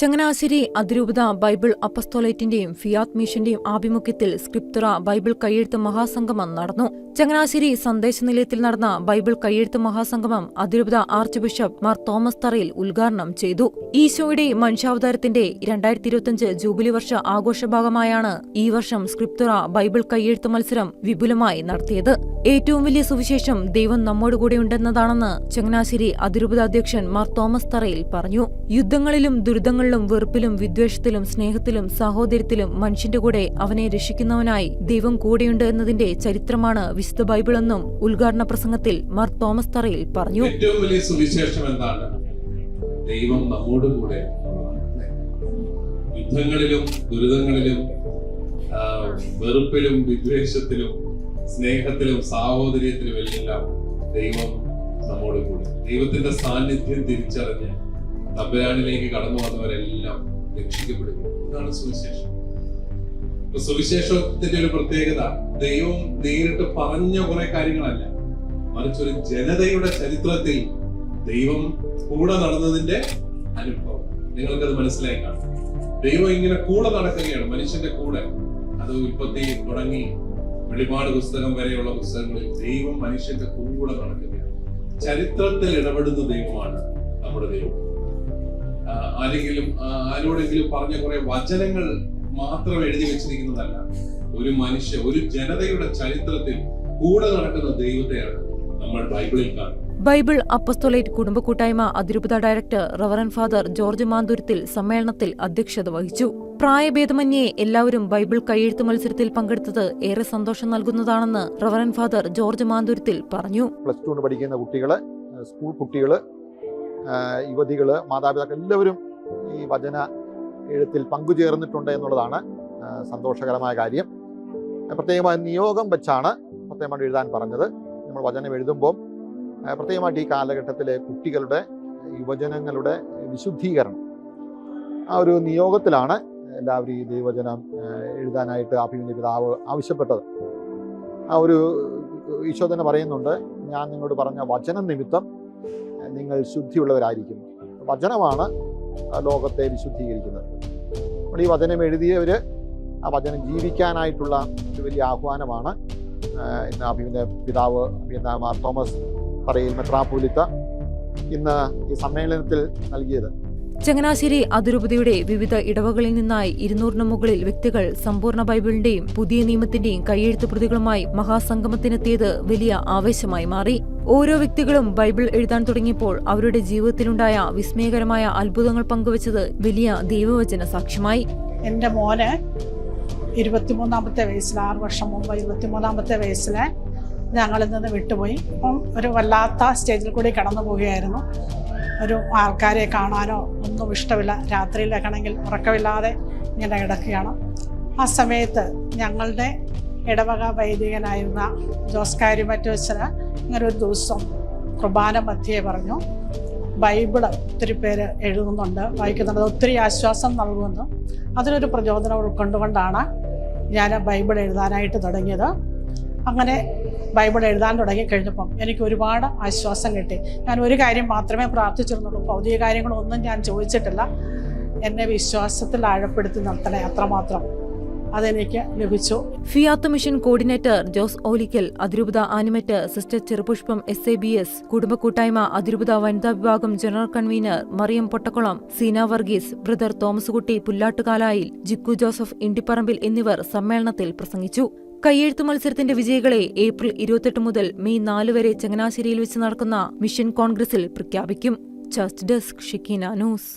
ചങ്ങനാശ്ശേരി അതിരൂപത Bible അപ്പസ്തോലേറ്റിന്റെയും Fiat മിഷന്റെയും ആഭിമുഖ്യത്തിൽ സ്ക്രിപ്തുറ Bible കയ്യെഴുത്ത് മഹാസംഗമം നടന്നു. ചങ്ങനാശ്ശേരി സന്ദേശ നിലയത്തിൽ നടന്ന ബൈബിൾ കയ്യെഴുത്ത് മഹാസംഗമം അതിരൂപത ആർച്ച് ബിഷപ്പ് മാർ തോമസ് തറയിൽ ഉദ്ഘാടനം ചെയ്തു. ഈശോയുടെ മനുഷ്യാവതാരത്തിന്റെ 2025 ജൂബിലി വർഷ ആഘോഷഭാഗമായാണ് ഈ വർഷം സ്ക്രിപ്തുറ ബൈബിൾ കയ്യെഴുത്ത് മത്സരം വിപുലമായി നടത്തിയത്. ഏറ്റവും വലിയ സുവിശേഷം ദൈവം നമ്മോടുകൂടെയുണ്ടെന്നതാണെന്ന് ചങ്ങനാശ്ശേരി അതിരൂപത അധ്യക്ഷൻ മാർ തോമസ് തറയിൽ പറഞ്ഞു. യുദ്ധങ്ങളിലും ദുരിതങ്ങളിലും വെറുപ്പിലും വിദ്വേഷത്തിലും സ്നേഹത്തിലും സഹോദര്യത്തിലും മനുഷ്യന്റെ കൂടെ അവനെ രക്ഷിക്കുന്നവനായി ദൈവം കൂടെയുണ്ട് എന്നതിന്റെ ചരിത്രമാണ് വിശുദ്ധ ബൈബിളെന്നും ഉദ്ഘാടന പ്രസംഗത്തിൽ മാർ തോമസ് തറയിൽ പറഞ്ഞു. ഏറ്റവും വലിയ സുവിശേഷം എന്താണ്? ദൈവം നമ്മോട് കൂടെ. യുദ്ധങ്ങളിലും ദുരിതങ്ങളിലും വെറുപ്പിലും വിദ്വേഷത്തിലും സ്നേഹത്തിലും സാഹോദര്യത്തിലും എല്ലാം ദൈവം നമ്മോട് കൂടെ. ദൈവത്തിന്റെ സാന്നിധ്യം തിരിച്ചറിഞ്ഞ് തമ്പുരാനിലേക്ക് കടന്നു വന്നവരെല്ലാം രക്ഷിക്കപ്പെടും. ഇതാണ് സുവിശേഷം. സുവിശേഷത്തിന്റെ ഒരു പ്രത്യേകത ദൈവം നേരിട്ട് പറഞ്ഞ കുറെ കാര്യങ്ങളല്ല, മറിച്ച് ഒരു ജനതയുടെ ചരിത്രത്തിൽ ദൈവം കൂടെ നടന്നതിന്റെ അനുഭവം. നിങ്ങൾക്കത് മനസ്സിലായി കാണും. ദൈവം ഇങ്ങനെ കൂടെ നടക്കുകയാണ്, മനുഷ്യന്റെ കൂടെ. അത് ഉൽപ്പത്തി തുടങ്ങി വെളിപാട് പുസ്തകം വരെയുള്ള പുസ്തകങ്ങളിൽ ദൈവം മനുഷ്യന്റെ കൂടെ നടക്കുകയാണ്. ചരിത്രത്തിൽ ഇടപെടുന്ന ദൈവമാണ് നമ്മുടെ ദൈവം. ആരോടെങ്കിലും പറഞ്ഞ കുറെ വചനങ്ങൾ മാത്രം എഴുതി വെച്ചിരിക്കുന്നതല്ല. ഒരു ജനതയുടെ ചരിത്രത്തിൽ കൂടെ നടക്കുന്ന ദൈവത്തെയാണ് നമ്മൾ ബൈബിളിൽ കാണുന്നത്. ബൈബിൾ അപ്പസ്തോലേറ്റ് കുടുംബ കൂട്ടായ്മ അതിരൂപത ഡയറക്ടർ റവറൻ ഫാദർ ജോർജ് മാന്തൂരത്തിൽ സമ്മേളനത്തിൽ അധ്യക്ഷത വഹിച്ചു. പ്രായഭേദമന്യേ എല്ലാവരും ബൈബിൾ കയ്യെഴുത്ത് മത്സരത്തിൽ പങ്കെടുത്തത് ഏറെ സന്തോഷം നൽകുന്നതാണെന്ന് റവറൻ ഫാദർ ജോർജ് മാന്തൂരത്തിൽ പറഞ്ഞു. +2 പഠിക്കുന്ന കുട്ടികള്, സ്കൂൾ കുട്ടികള്, യുവതികള്, മാതാപിതാക്കൾ എല്ലാവരും ഈ വചന എഴുത്തിൽ പങ്കുചേർന്നിട്ടുണ്ട് എന്നുള്ളതാണ് സന്തോഷകരമായ കാര്യം. പ്രത്യേകമായ നിയോഗം വെച്ചാണ് പ്രത്യേകമായിട്ട് എഴുതാൻ പറഞ്ഞത്. നമ്മൾ വചനം എഴുതുമ്പോൾ പ്രത്യേകമായിട്ട് ഈ കാലഘട്ടത്തിലെ കുട്ടികളുടെ യുവജനങ്ങളുടെ വിശുദ്ധീകരണം, ആ ഒരു നിയോഗത്തിലാണ് എല്ലാവരും ഈ ദൈവവചനം എഴുതാനായിട്ട് അഭിമന്യ പിതാവ് ആവശ്യപ്പെട്ടത്. ആ ഒരു ഈശോ തന്നെ പറയുന്നുണ്ട്, ഞാൻ നിങ്ങളോട് പറഞ്ഞ വചനം നിമിത്തം നിങ്ങൾ ശുദ്ധിയുള്ളവരായിരിക്കും. വചനമാണ് ലോകത്തെ വിശുദ്ധീകരിക്കുന്നത്. നമ്മൾ ഈ വചനം എഴുതിയവര് ആ വചനം ജീവിക്കാനായിട്ടുള്ള ഒരു വലിയ ആഹ്വാനമാണ് ഇന്ന് അഭിമന്യ പിതാവ് മാർ തോമസ് പറയിൽ മെത്രാപ്പോലീത്ത ഇന്ന് ഈ സമ്മേളനത്തിൽ നൽകിയത്. ചങ്ങനാശ്ശേരി അതിരൂപതയുടെ വിവിധ ഇടവകളിൽ നിന്നായി 200 മുകളിൽ വ്യക്തികൾ സമ്പൂർണ്ണ ബൈബിളിന്റെയും പുതിയ നിയമത്തിന്റെയും കയ്യെഴുത്ത് പ്രതികളുമായി മഹാസംഗമത്തിനെത്തിയത് വലിയ ആവേശമായി മാറി. ഓരോ വ്യക്തികളും ബൈബിൾ എഴുതാൻ തുടങ്ങിയപ്പോൾ അവരുടെ ജീവിതത്തിലുണ്ടായ വിസ്മയകരമായ അത്ഭുതങ്ങൾ പങ്കുവച്ചത് വലിയ ദൈവവചന സാക്ഷ്യമായി. എൻ്റെ മോന് 23-ാമത്തെ വയസ്സിൽ, 6 വർഷം മുമ്പ് 23-ാമത്തെ വയസ്സിൽ ഞങ്ങളിൽ നിന്ന് വിട്ടുപോയി. അപ്പം ഒരു വല്ലാത്ത സ്റ്റേജിൽ കൂടി കടന്നു പോവുകയായിരുന്നു. ഒരു ആൾക്കാരെ കാണാനോ ഒന്നും ഇഷ്ടമില്ല. രാത്രിയിലേക്കാണെങ്കിൽ ഉറക്കമില്ലാതെ ഇങ്ങനെ കിടക്കുകയാണ്. ആ സമയത്ത് ഞങ്ങളുടെ ഇടവക വൈദികനായിരുന്ന ജോസ് കാരിമറ്റോച്ചന് ഇങ്ങനെ ഒരു ദിവസം കുർബാന മധ്യേ പറഞ്ഞു, ബൈബിള് ഒത്തിരി പേര് എഴുതുന്നുണ്ട്, വായിക്കുന്നുണ്ട്, ഒത്തിരി ആശ്വാസം നൽകുമെന്ന്. അതിനൊരു പ്രചോദനം ഉൾക്കൊണ്ടുകൊണ്ടാണ് ഞാൻ ബൈബിൾ എഴുതാനായിട്ട് തുടങ്ങിയത്. അങ്ങനെ ബൈബിൾ എഴുതാൻ തുടങ്ങി കഴിഞ്ഞപ്പം എനിക്ക് ഒരുപാട് ആശ്വാസം കിട്ടി. ഞാൻ ഒരു കാര്യം മാത്രമേ പ്രാർത്ഥിച്ചിരുന്നുള്ളൂ, ഭൗതിക കാര്യങ്ങളൊന്നും ഞാൻ ചോദിച്ചിട്ടില്ല. എന്നെ വിശ്വാസത്തിൽ ആഴപ്പെടുത്തി നിർത്തണേ, അത്രമാത്രം അതെനിക്ക് ലഭിച്ചു. Fiat mission coordinator Jose Olickal, അതിരൂപത ആനിമേറ്റർ സിസ്റ്റർ ചെറുപുഷ്പം SABS, കുടുംബ കൂട്ടായ്മ അതിരൂപത വനിതാ വിഭാഗം general convener Mariam Pottakkulam, Seena Varghese, brother Thomaskutty Pullattukalayil, Jikku Joseph Indipparambil എന്നിവർ സമ്മേളനത്തിൽ പ്രസംഗിച്ചു. കയ്യെഴുത്ത് മത്സരത്തിന്റെ വിജയികളെ ഏപ്രിൽ 28 മുതൽ മെയ് 4 വരെ ചങ്ങനാശ്ശേരിയിൽ വെച്ച് നടക്കുന്ന മിഷൻ കോൺഗ്രസിൽ പ്രഖ്യാപിക്കും. Church desk Shekinah news.